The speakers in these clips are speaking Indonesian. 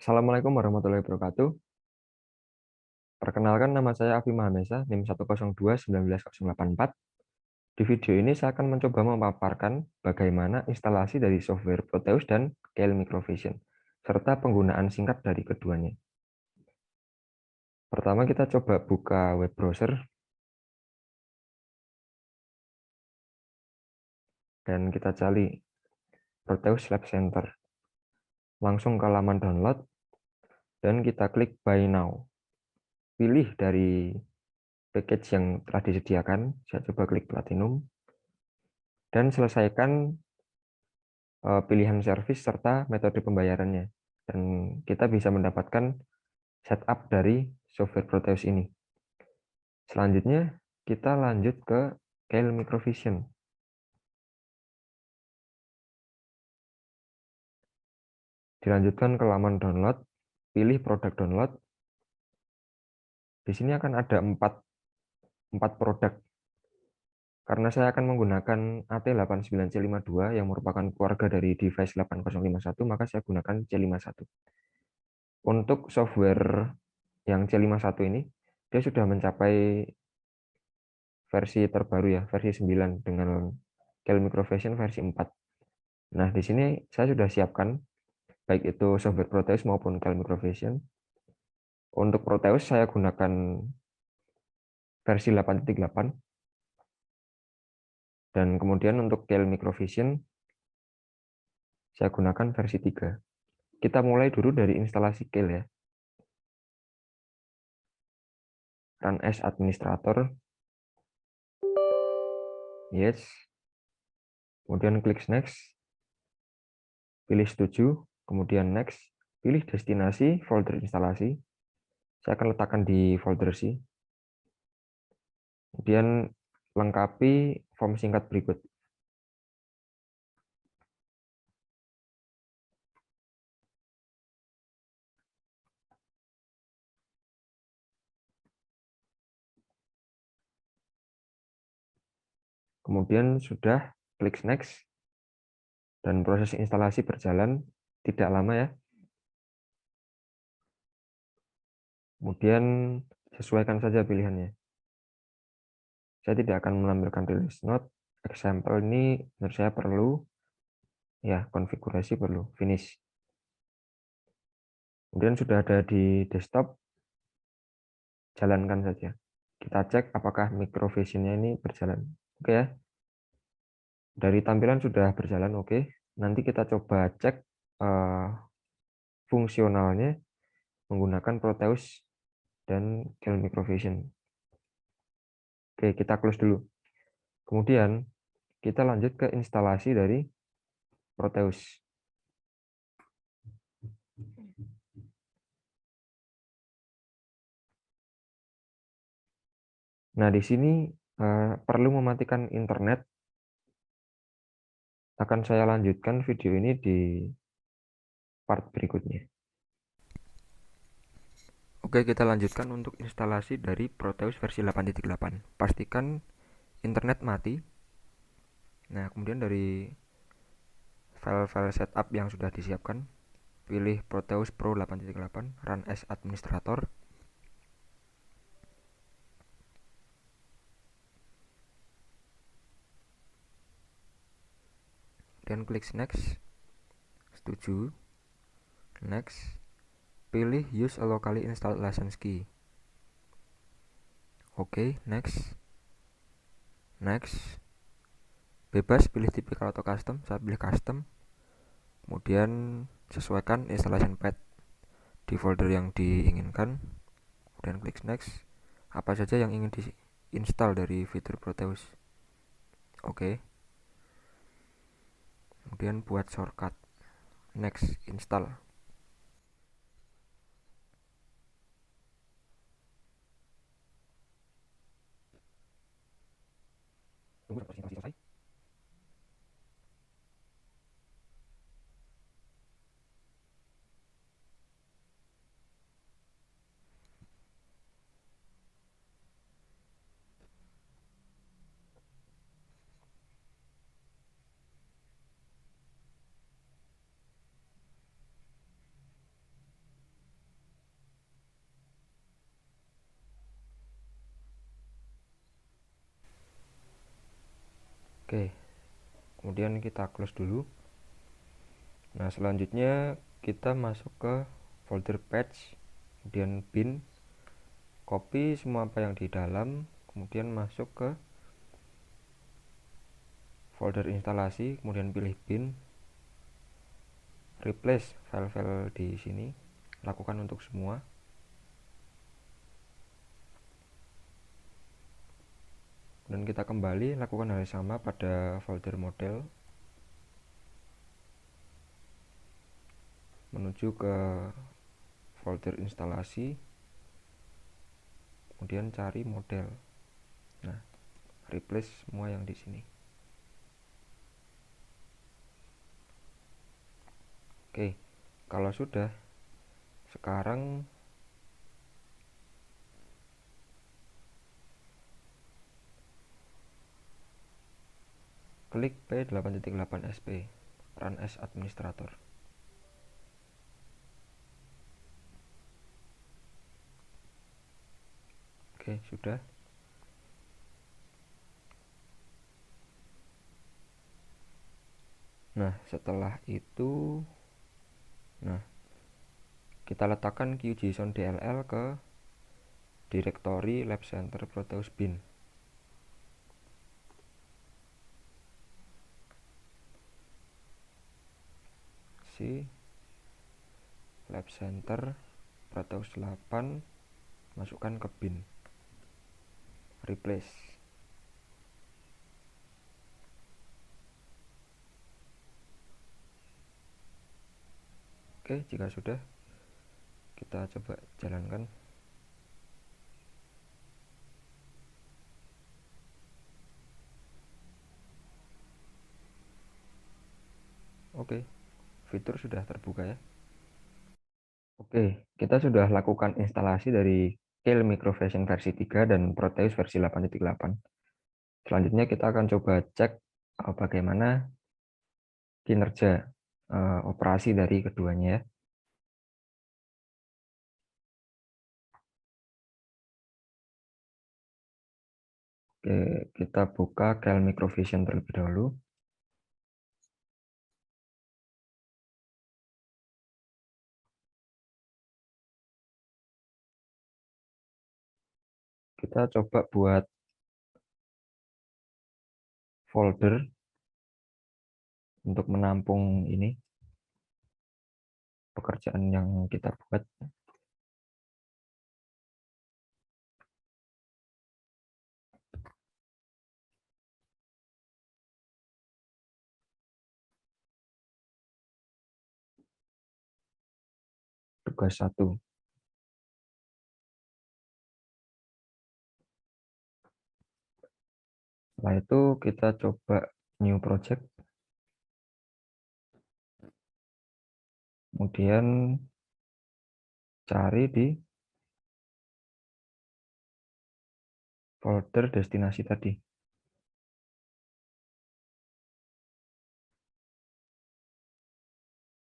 Assalamualaikum warahmatullahi wabarakatuh. Perkenalkan, nama saya Afi Mahamesa, NIM 102.19084. Di video ini saya akan mencoba memaparkan bagaimana instalasi dari software Proteus dan KL Microvision, serta penggunaan singkat dari keduanya. Pertama, kita coba buka web browser, dan kita cari Proteus Lab Center. Langsung ke laman download, dan kita klik Buy Now. Pilih dari package yang telah disediakan, saya coba klik Platinum, dan selesaikan pilihan service serta metode pembayarannya. Dan kita bisa mendapatkan setup dari software Proteus ini. Selanjutnya, kita lanjut ke KL Microvision. Dilanjutkan ke laman download, pilih produk download. Di sini akan ada 4 produk. Karena saya akan menggunakan AT89C52 yang merupakan keluarga dari device 8051, maka saya gunakan C51. Untuk software yang C51 ini, dia sudah mencapai versi terbaru ya, versi 9 dengan KL Microvision versi 4. Nah, di sini saya sudah siapkan baik itu software Proteus maupun KL Microvision. Untuk Proteus saya gunakan versi 8.8, dan kemudian untuk KL Microvision saya gunakan versi 3. Kita mulai dulu dari instalasi KL ya. Run as administrator. Yes. Kemudian klik next. Pilih setuju, kemudian next. Pilih destinasi folder instalasi. Saya akan letakkan di folder C. Kemudian lengkapi form singkat berikut. Kemudian sudah, klik next, dan proses instalasi berjalan tidak lama ya. Kemudian sesuaikan saja pilihannya. Saya tidak akan menampilkan release note. Example ini menurut saya perlu, ya konfigurasi perlu, finish. Kemudian sudah ada di desktop, jalankan saja. Kita cek apakah microvision-nya ini berjalan. Oke ya. Dari tampilan sudah berjalan, oke. Nanti kita coba cek fungsionalnya menggunakan Proteus dan KL Microvision. Oke, kita close dulu. Kemudian kita lanjut ke instalasi dari Proteus. Nah, di sini perlu mematikan internet. Akan saya lanjutkan video ini di part berikutnya. Oke, kita lanjutkan untuk instalasi dari Proteus versi 8.8. Pastikan internet mati. Nah, kemudian dari file-file setup yang sudah disiapkan, pilih Proteus Pro 8.8, Run as Administrator. Dan klik next, setuju, next, pilih use a locally installed license key. Oke, next, bebas pilih tipikal atau custom, saya pilih custom. Kemudian sesuaikan installation path di folder yang diinginkan, kemudian klik next, apa saja yang ingin diinstal dari fitur Proteus. Oke. Kemudian buat shortcut next, install. Tunggu sampai instalasi selesai. Oke, kemudian kita close dulu. Nah, selanjutnya kita masuk ke folder patch, kemudian bin, copy semua apa yang di dalam, kemudian masuk ke folder instalasi, kemudian pilih bin, replace file-file di sini, lakukan untuk semua. Dan kita kembali lakukan hal yang sama pada folder model, menuju ke folder instalasi, kemudian cari model. Nah, replace semua yang di sini. Oke, kalau sudah, sekarang klik P8.8SP, Run as Administrator. Oke, sudah. Nah, setelah itu, nah, kita letakkan QGSON DLL ke direktori Lab Center Proteus bin. Si Lab Center Proteus 8, masukkan ke bin. Replace. Oke, jika sudah, kita coba jalankan. Oke, fitur sudah terbuka ya. Oke, kita sudah lakukan instalasi dari Keil Microvision versi 3 dan Proteus versi 8.8. Selanjutnya kita akan coba cek bagaimana kinerja operasi dari keduanya ya. Oke, kita buka Keil Microvision terlebih dahulu. Kita coba buat folder untuk menampung ini pekerjaan yang kita buat. Tugas 1. Setelah itu kita coba new project. Kemudian cari di folder destinasi tadi.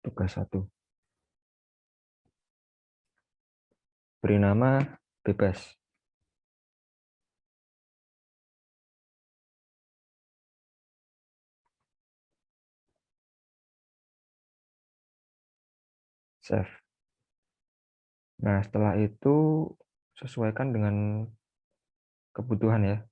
Tugas 1. Beri nama bebas. Save. Nah, setelah itu sesuaikan dengan kebutuhan ya.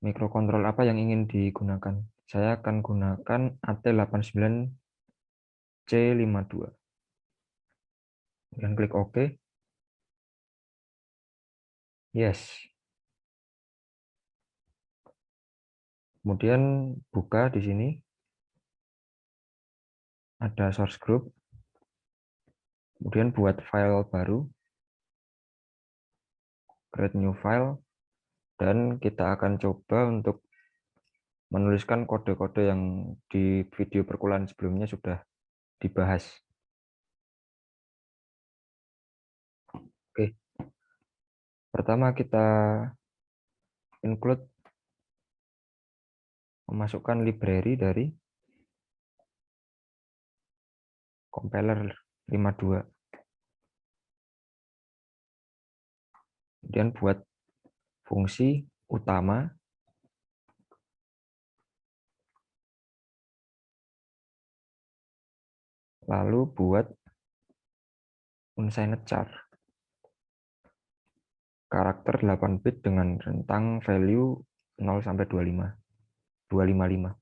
Mikrokontrol apa yang ingin digunakan. Saya akan gunakan AT89C52. Dan klik OK. Yes. Kemudian buka di sini. Ada source group. Kemudian buat file baru. Create new file. Dan kita akan coba untuk menuliskan kode-kode yang di video perkuliahan sebelumnya sudah dibahas. Oke. Pertama kita include, memasukkan library dari compiler 52. Kemudian buat fungsi utama Lalu buat unsigned char. Karakter 8 bit dengan rentang value 0 sampai 255.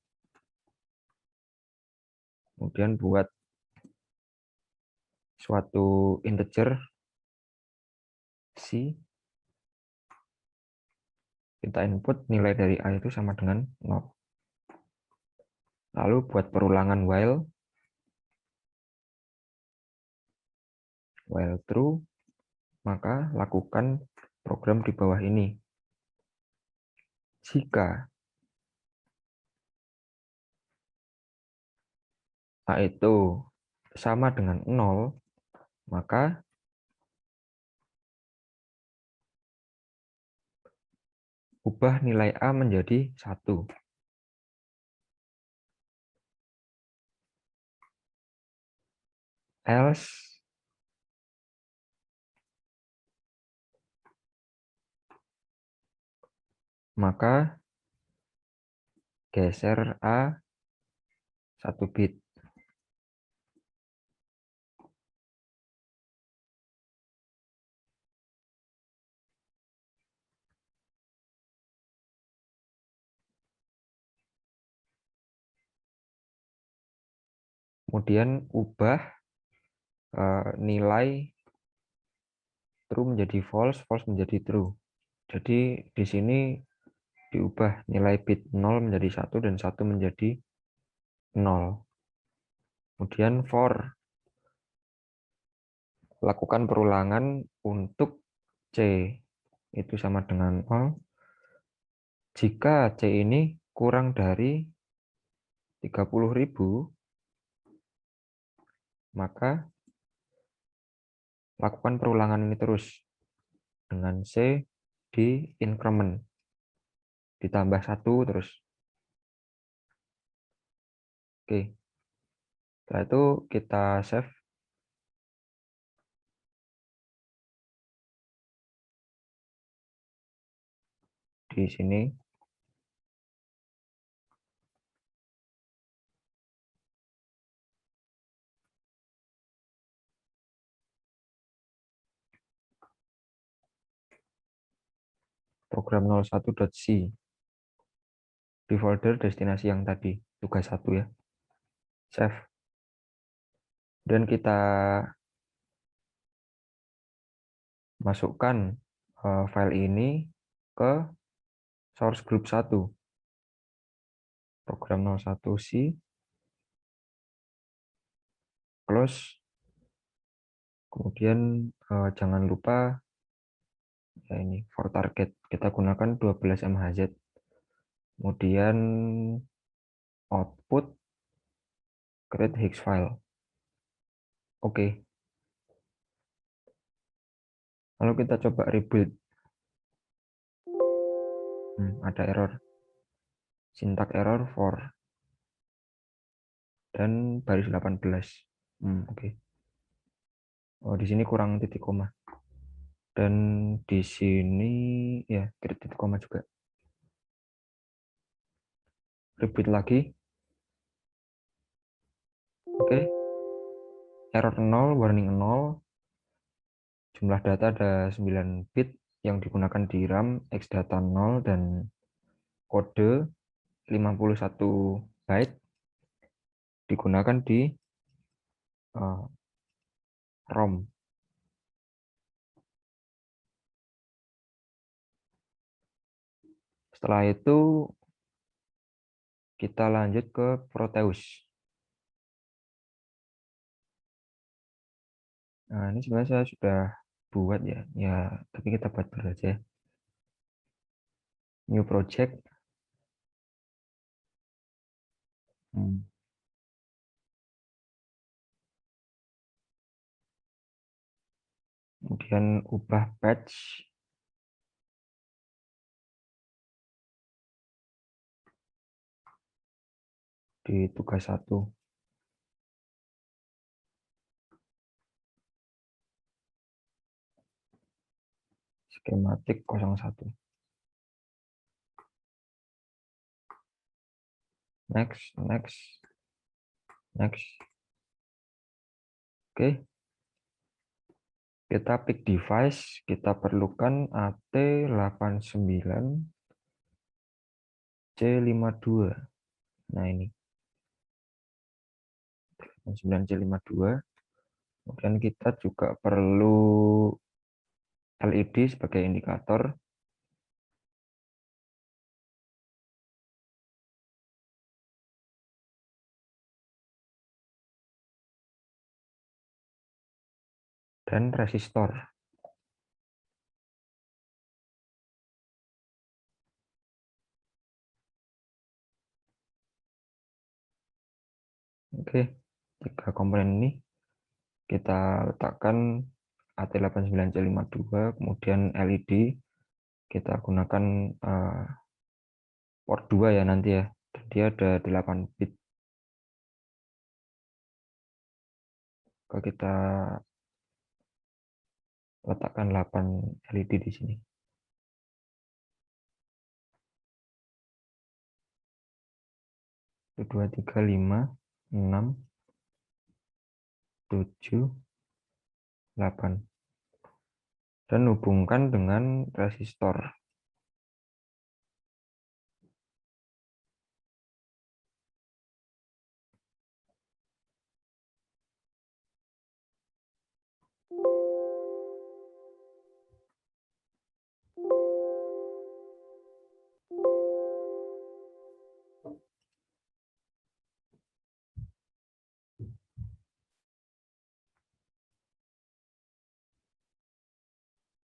Kemudian buat suatu integer C, kita input nilai dari A itu sama dengan 0. Lalu buat perulangan while true, maka lakukan program di bawah ini. Jika A itu sama dengan 0, maka ubah nilai A menjadi 1. Else maka geser A 1 bit. Kemudian ubah nilai true menjadi false, false menjadi true. Jadi di sini diubah nilai bit 0 menjadi 1 dan 1 menjadi 0. Kemudian for lakukan perulangan untuk C itu sama dengan 0. Jika C ini kurang dari 30.000, maka lakukan perulangan ini terus dengan C di increment, ditambah 1 terus. Oke. Setelah itu kita save. Di sini program 01.c di folder destinasi yang tadi, tugas 1 ya. Save. Dan kita masukkan file ini ke source group 1. Program 01c close. Kemudian jangan lupa ya ini for target kita gunakan 12 MHz. Kemudian output create hex file. Oke. Lalu kita coba rebuild. Ada error. Syntax error for dan baris 18. Oke. Oh, di sini kurang titik koma. Dan di sini ya titik koma juga. Repeat lagi. Oke. Error 0, warning 0. Jumlah data ada 9 bit yang digunakan di RAM, X data 0 dan kode 51 byte digunakan di ROM. Setelah itu kita lanjut ke Proteus. Nah, ini sebenarnya saya sudah buat ya. Ya, tapi kita buat dulu aja. New project. Kemudian ubah patch di tugas 1. Skematik 01. Next. Oke, kita pick device, kita perlukan AT89C52. Nah, ini 89C52. Kemudian kita juga perlu LED sebagai indikator. Dan resistor. Oke, tiga komponen ini kita letakkan AT89C52, kemudian LED kita gunakan port 2 ya nanti ya. Dia ada 8 bit. Kalau kita letakkan 8 LED di sini. 1, 2, 3, 5, 6, 7, 8. Dan hubungkan dengan resistor.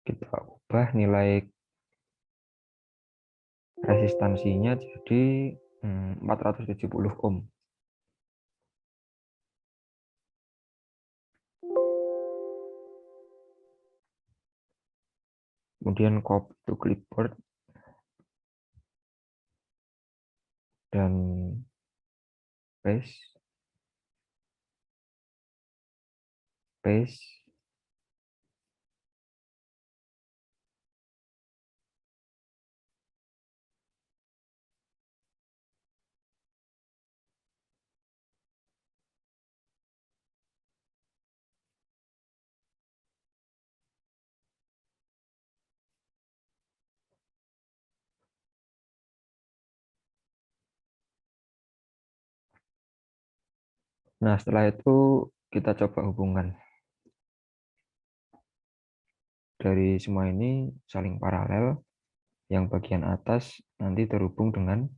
Kita ubah nilai resistansinya jadi 470 ohm. Kemudian copy to clipboard dan paste. Nah, setelah itu kita coba hubungkan. Dari semua ini saling paralel. Yang bagian atas nanti terhubung dengan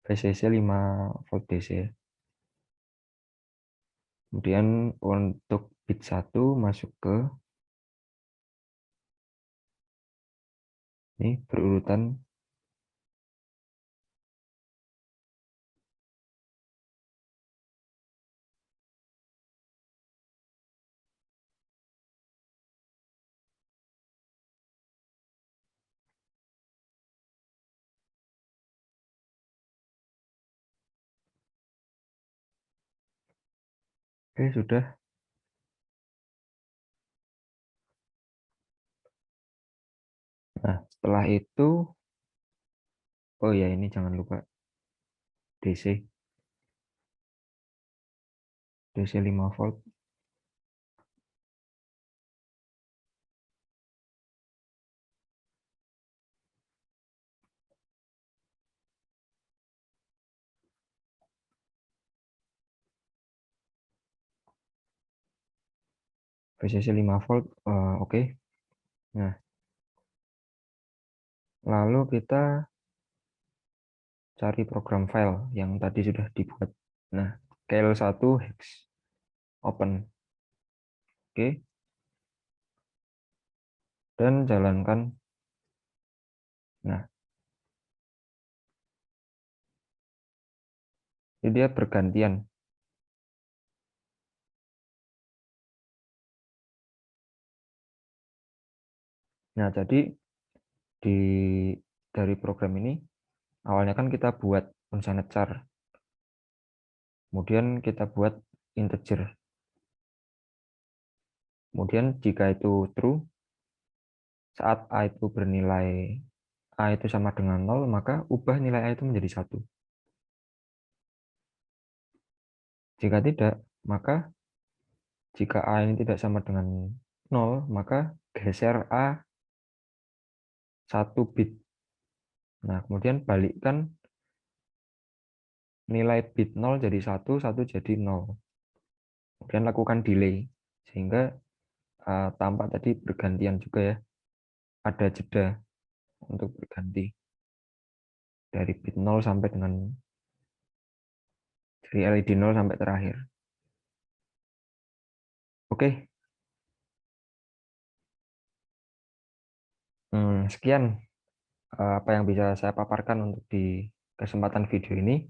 VCC 5 volt DC. Kemudian untuk bit 1 masuk ke ini berurutan. Oke, sudah. Nah, setelah itu, oh ya ini jangan lupa DC 5 volt. VCC 5 volt, oke. Nah, lalu kita cari program file yang tadi sudah dibuat. Nah, KL1 hex open. Oke. Dan jalankan. Nah, ini dia bergantian. Nah, jadi dari program ini awalnya kan kita buat unsana char. Kemudian kita buat integer. Kemudian jika itu true, saat A itu bernilai A itu sama dengan 0, maka ubah nilai A itu menjadi 1. Jika tidak, maka Jika A ini tidak sama dengan 0, maka geser A 1 bit. Nah, kemudian balikkan nilai bit 0 jadi 1, 1 jadi 0. Kemudian lakukan delay, sehingga tampak tadi bergantian juga ya. Ada jeda untuk berganti. Dari bit 0 sampai dengan dari LED 0 sampai terakhir. Oke. Sekian apa yang bisa saya paparkan untuk di kesempatan video ini.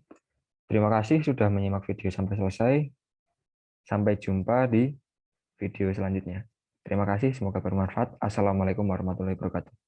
Terima kasih sudah menyimak video sampai selesai. Sampai jumpa di video selanjutnya. Terima kasih, semoga bermanfaat. Assalamualaikum warahmatullahi wabarakatuh.